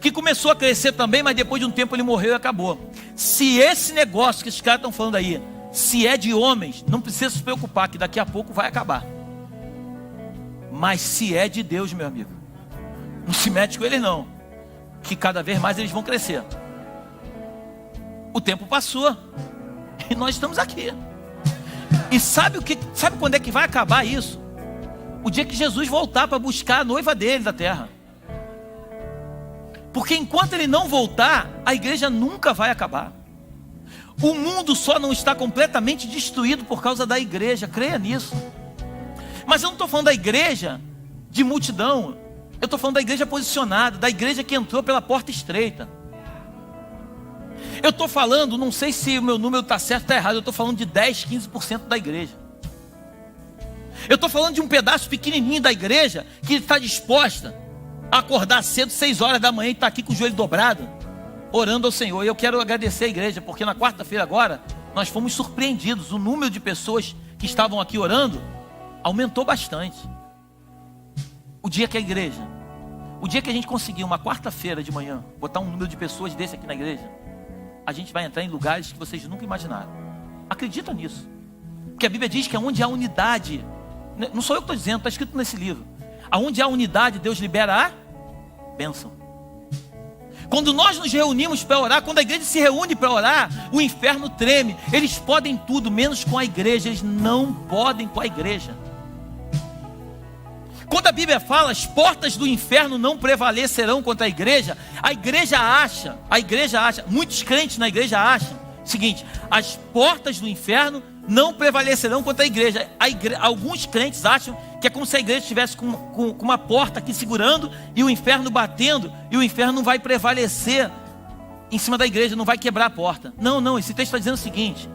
que começou a crescer também, mas depois de um tempo ele morreu e acabou. Se esse negócio que esses caras estão falando aí, se é de homens, não precisa se preocupar, que daqui a pouco vai acabar. Mas se é de Deus, meu amigo, não se mete com eles não, que cada vez mais eles vão crescer. O tempo passou e nós estamos aqui. E sabe quando é que vai acabar isso? O dia que Jesus voltar para buscar a noiva dele da terra. Porque enquanto ele não voltar, a igreja nunca vai acabar. O mundo só não está completamente destruído por causa da igreja, creia nisso. Mas eu não estou falando da igreja de multidão, eu estou falando da igreja posicionada, da igreja que entrou pela porta estreita. Eu estou falando, não sei se o meu número está certo ou está errado, eu estou falando de 10, 15% da igreja. Eu estou falando de um pedaço pequenininho da igreja que está disposta a acordar cedo, 6 horas da manhã, e está aqui com o joelho dobrado, orando ao Senhor. E eu quero agradecer a igreja, porque na quarta-feira agora, nós fomos surpreendidos. O número de pessoas que estavam aqui orando aumentou bastante. O dia que a gente conseguir uma quarta-feira de manhã, botar um número de pessoas desse aqui na igreja, a gente vai entrar em lugares que vocês nunca imaginaram. Acredita nisso. Porque a Bíblia diz que onde há unidade, não sou eu que estou dizendo, está escrito nesse livro. Aonde há unidade, Deus libera a bênção. Quando nós nos reunimos para orar, quando a igreja se reúne para orar, o inferno treme. Eles podem tudo, menos com a igreja. Eles não podem com a igreja. Quando a Bíblia fala, as portas do inferno não prevalecerão contra a igreja acha, muitos crentes na igreja acham o seguinte: as portas do inferno não prevalecerão contra a igreja. Alguns crentes acham que é como se a igreja estivesse com uma porta aqui segurando e o inferno batendo, e o inferno não vai prevalecer em cima da igreja, não vai quebrar a porta. Não, esse texto está dizendo o seguinte: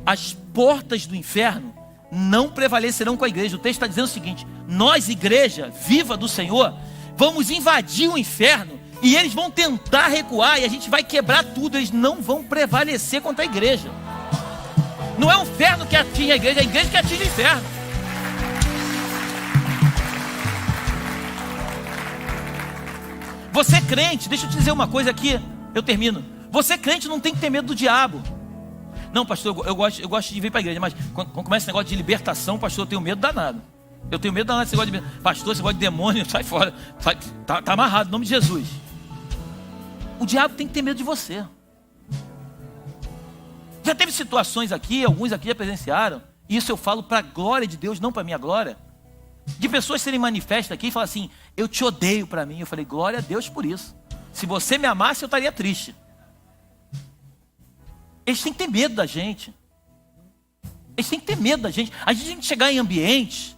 as portas do inferno não prevalecerão com a igreja. O texto está dizendo o seguinte: nós, igreja viva do Senhor, vamos invadir o inferno, e eles vão tentar recuar, e a gente vai quebrar tudo. Eles não vão prevalecer contra a igreja. Não é o inferno que atinge a igreja, é a igreja que atinge o inferno. Você crente, deixa eu te dizer uma coisa aqui, eu termino. Você crente não tem que ter medo do diabo. Não, pastor, eu gosto de vir para a igreja, mas quando começa esse negócio de libertação, pastor, eu tenho medo danado. Eu tenho medo danado desse negócio de... Pastor, esse negócio de demônio, sai fora. Tá amarrado, em nome de Jesus. O diabo tem que ter medo de você. Já teve situações aqui, alguns aqui já presenciaram, e isso eu falo para a glória de Deus, não para a minha glória, de pessoas serem manifestas aqui e falar assim: eu te odeio para mim. Eu falei: glória a Deus por isso. Se você me amasse, eu estaria triste. Eles têm que ter medo da gente. Eles têm que ter medo da gente. A gente tem que chegar em ambientes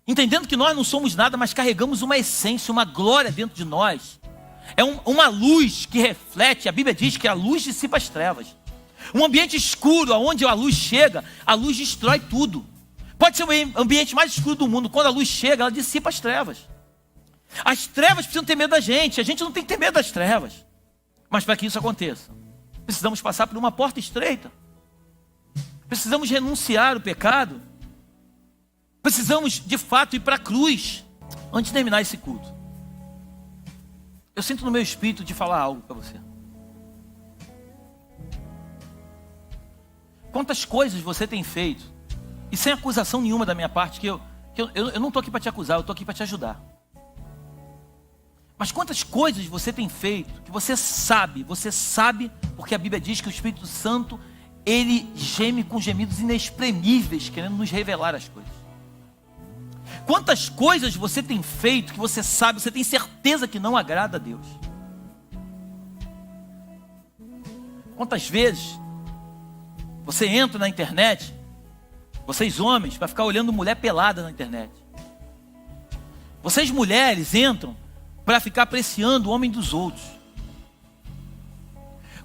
entendendo que nós não somos nada, mas carregamos uma essência, uma glória dentro de nós. É uma luz que reflete. A Bíblia diz que a luz dissipa as trevas. Um ambiente escuro, onde a luz chega, a luz destrói tudo. Pode ser o ambiente mais escuro do mundo. Quando a luz chega, ela dissipa as trevas. As trevas precisam ter medo da gente. A gente não tem que ter medo das trevas. Mas para que isso aconteça, precisamos passar por uma porta estreita. Precisamos renunciar o pecado. Precisamos, de fato, ir para a cruz. Antes de terminar esse culto, eu sinto no meu espírito de falar algo para você. Quantas coisas você tem feito, e sem acusação nenhuma da minha parte, que eu não estou aqui para te acusar, eu estou aqui para te ajudar. Mas quantas coisas você tem feito, que você sabe, porque a Bíblia diz que o Espírito Santo, ele geme com gemidos inexprimíveis, querendo nos revelar as coisas. Quantas coisas você tem feito, que você sabe, você tem certeza que não agrada a Deus. Quantas vezes você entra na internet, vocês homens, para ficar olhando mulher pelada na internet. Vocês mulheres entram para ficar apreciando o homem dos outros.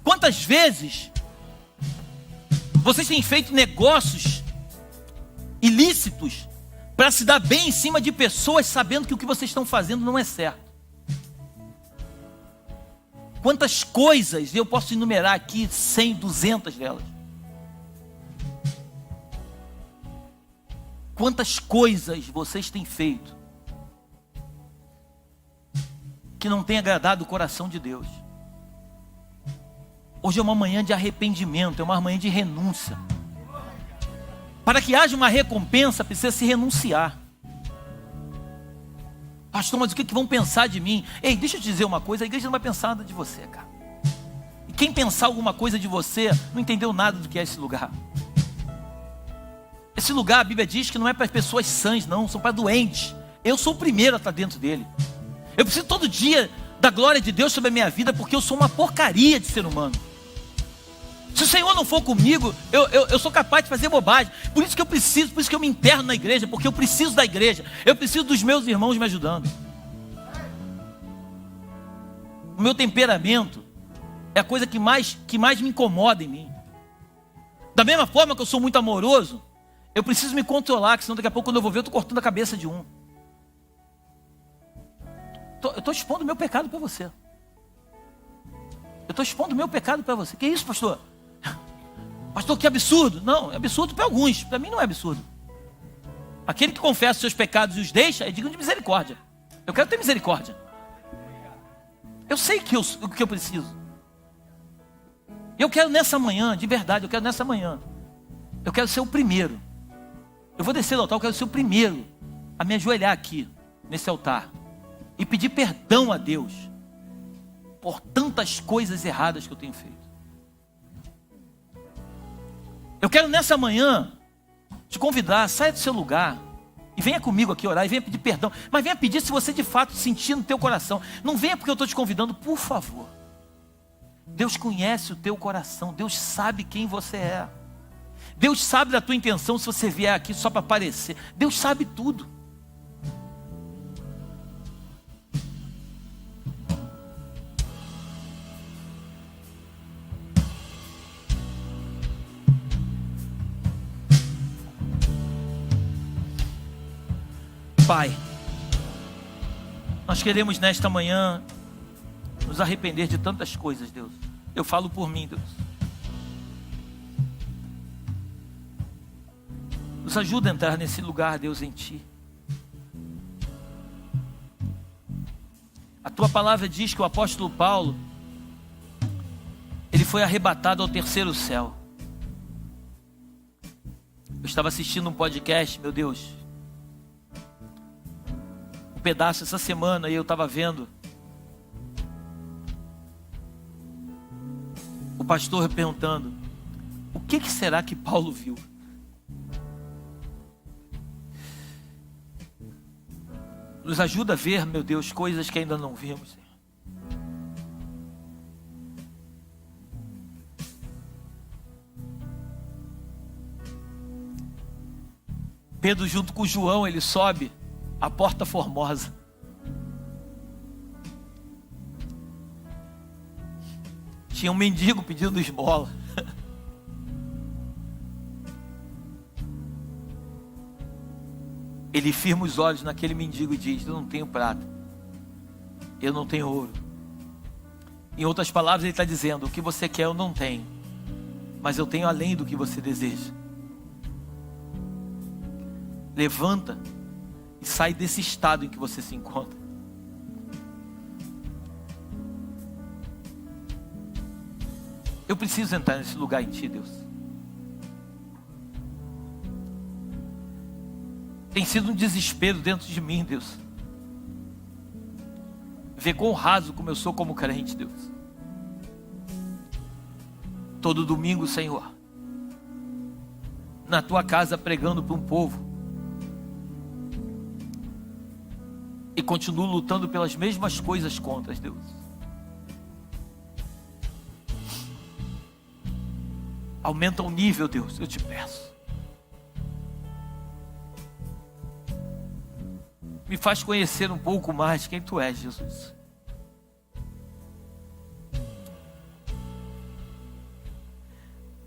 Quantas vezes vocês têm feito negócios ilícitos para se dar bem em cima de pessoas, sabendo que o que vocês estão fazendo não é certo? Quantas coisas, eu posso enumerar aqui 100, 200 delas. Quantas coisas vocês têm feito que não tem agradado o coração de Deus? Hoje é uma manhã de arrependimento, é uma manhã de renúncia. Para que haja uma recompensa, precisa se renunciar. Pastor, mas o que vão pensar de mim? Ei, deixa eu te dizer uma coisa, a igreja não vai pensar nada de você, cara. E quem pensar alguma coisa de você, não entendeu nada do que é esse lugar. Esse lugar, a Bíblia diz que não é para pessoas sãs, não, são para doentes. Eu sou o primeiro a estar dentro dele. Eu preciso todo dia da glória de Deus sobre a minha vida, porque eu sou uma porcaria de ser humano. Se o Senhor não for comigo, eu sou capaz de fazer bobagem. Por isso que eu me interno na igreja, porque eu preciso da igreja. Eu preciso dos meus irmãos me ajudando. O meu temperamento é a coisa que mais me incomoda em mim. Da mesma forma que eu sou muito amoroso, eu preciso me controlar, que senão daqui a pouco quando eu vou ver, eu estou cortando a cabeça de um. Eu estou expondo o meu pecado para você. Eu estou expondo o meu pecado para você. Que isso, pastor? Pastor, que absurdo. Não, é absurdo para alguns. Para mim não é absurdo. Aquele que confessa os seus pecados e os deixa, é digno de misericórdia. Eu quero ter misericórdia. Eu sei o que eu preciso. Eu quero nessa manhã, de verdade, eu quero nessa manhã. Eu quero ser o primeiro. Eu vou descer do altar, eu quero ser o primeiro a me ajoelhar aqui, nesse altar. E pedir perdão a Deus por tantas coisas erradas que eu tenho feito. Eu quero nessa manhã te convidar, saia do seu lugar e venha comigo aqui orar e venha pedir perdão. Mas venha pedir se você de fato sentir no teu coração. Não venha porque eu estou te convidando, por favor. Deus conhece o teu coração, Deus sabe quem você é. Deus sabe da tua intenção se você vier aqui só para aparecer. Deus sabe tudo. Pai, nós queremos nesta manhã nos arrepender de tantas coisas, Deus. Eu falo por mim, Deus. Nos ajuda a entrar nesse lugar, Deus, em Ti. A Tua palavra diz que o apóstolo Paulo, ele foi arrebatado ao terceiro céu. Eu estava assistindo um podcast, meu Deus, um pedaço essa semana, e eu estava vendo o pastor perguntando: o que será que Paulo viu? Nos ajuda a ver, meu Deus, coisas que ainda não vimos, Senhor. Pedro, junto com João, ele sobe a Porta Formosa. Tinha um mendigo pedindo esmola. Ele firma os olhos naquele mendigo e diz: eu não tenho prata, eu não tenho ouro. Em outras palavras, ele está dizendo: o que você quer eu não tenho, mas eu tenho além do que você deseja. Levanta e sai desse estado em que você se encontra. Eu preciso entrar nesse lugar em Ti, Deus. Tem sido um desespero dentro de mim, Deus. Ver quão raso como eu sou como crente, Deus. Todo domingo, Senhor, na Tua casa pregando para um povo, e continuo lutando pelas mesmas coisas contra Deus. Aumenta o nível, Deus, eu te peço. Me faz conhecer um pouco mais quem Tu és, Jesus.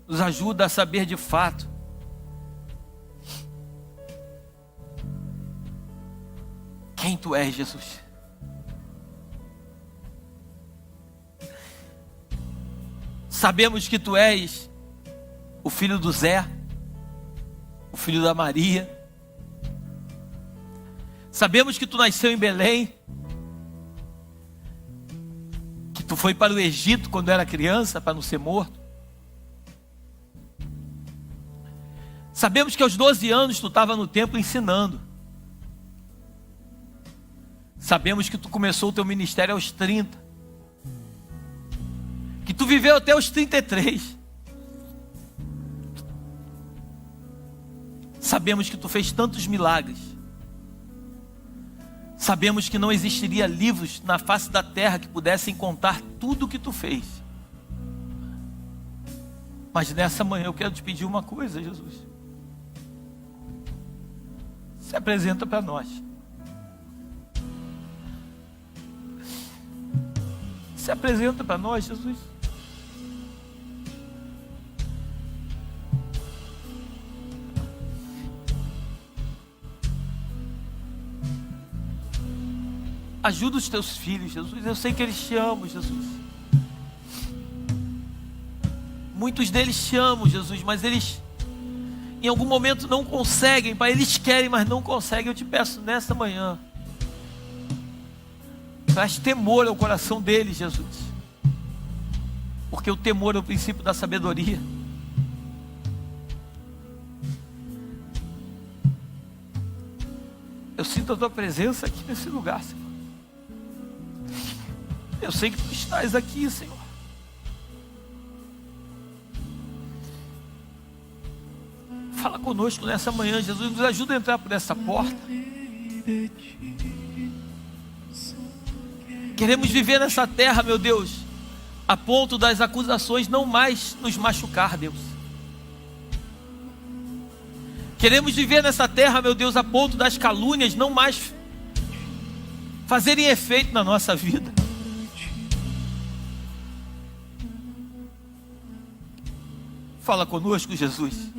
Nos ajuda a saber de fato quem Tu és, Jesus. Sabemos que Tu és o filho do Zé, o filho da Maria. Sabemos que Tu nasceu em Belém, que Tu foi para o Egito quando era criança, para não ser morto. Sabemos que aos 12 anos Tu estava no templo ensinando. Sabemos que Tu começou o Teu ministério aos 30. Que Tu viveu até os 33. Sabemos que Tu fez tantos milagres. Sabemos que não existiria livros na face da terra que pudessem contar tudo o que Tu fez. Mas nessa manhã eu quero te pedir uma coisa, Jesus. Se apresenta para nós. Se apresenta para nós, Jesus. Ajuda os teus filhos, Jesus. Eu sei que eles te amam, Jesus. Muitos deles te amam, Jesus, mas eles em algum momento não conseguem, Pai. Eles querem, mas não conseguem. Eu te peço nesta manhã, traz temor ao coração deles, Jesus, porque o temor é o princípio da sabedoria. Eu sinto a tua presença aqui nesse lugar, Senhor. Eu sei que tu estás aqui, Senhor. Fala conosco nessa manhã, Jesus. Nos ajuda a entrar por essa porta. Queremos viver nessa terra, meu Deus, a ponto das acusações não mais nos machucar, Deus. Queremos viver nessa terra, meu Deus, a ponto das calúnias não mais fazerem efeito na nossa vida. Fala conosco, Jesus.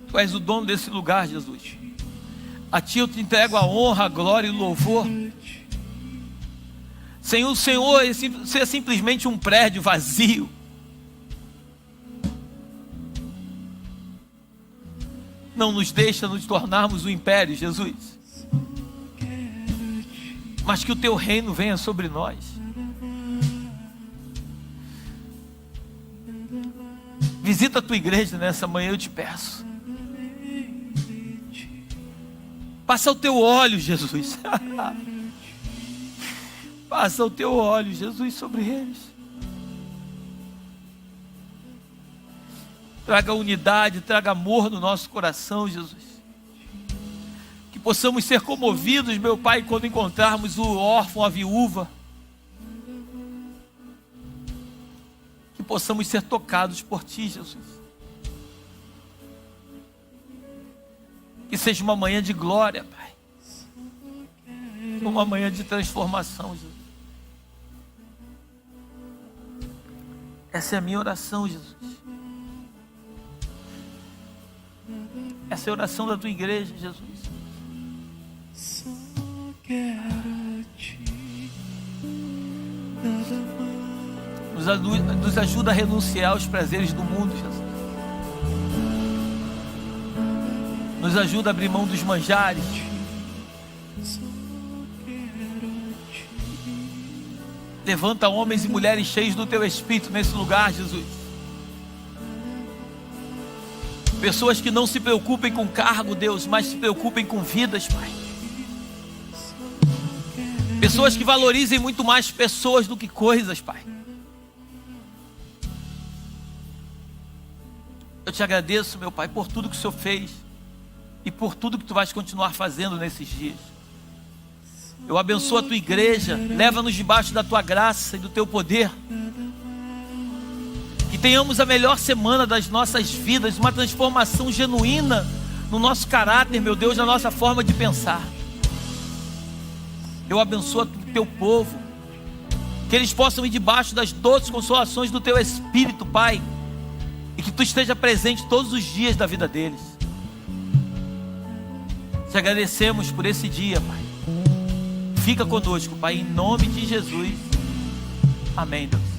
Tu és o dono desse lugar, Jesus. A Ti eu te entrego a honra, a glória e o louvor. Senhor, o Senhor é simplesmente um prédio vazio. Não nos deixa nos tornarmos um império, Jesus, mas que o Teu reino venha sobre nós. Visita a Tua igreja nessa manhã, eu te peço. Passa o Teu óleo, Jesus. Passa o Teu óleo, Jesus, sobre eles. Traga unidade, traga amor no nosso coração, Jesus. Que possamos ser comovidos, meu Pai, quando encontrarmos o órfão, a viúva. Que possamos ser tocados por Ti, Jesus. Que seja uma manhã de glória, Pai. Uma manhã de transformação, Jesus. Essa é a minha oração, Jesus. Essa é a oração da Tua igreja, Jesus. Nos ajuda a renunciar aos prazeres do mundo, Jesus. Nos ajuda a abrir mão dos manjares. Levanta homens e mulheres cheios do Teu Espírito nesse lugar, Jesus. Pessoas que não se preocupem com cargo, Deus, mas se preocupem com vidas, Pai. Pessoas que valorizem muito mais pessoas do que coisas, Pai. Eu te agradeço, meu Pai, por tudo que o Senhor fez e por tudo que Tu vais continuar fazendo nesses dias. Eu abençoo a Tua igreja, leva-nos debaixo da Tua graça e do Teu poder. Que tenhamos a melhor semana das nossas vidas, uma transformação genuína no nosso caráter, meu Deus, na nossa forma de pensar. Eu abençoo o Teu povo, que eles possam ir debaixo das doces consolações do Teu Espírito, Pai, e que Tu esteja presente todos os dias da vida deles. Te agradecemos por esse dia, Pai. Fica conosco, Pai, em nome de Jesus. Amém, Deus.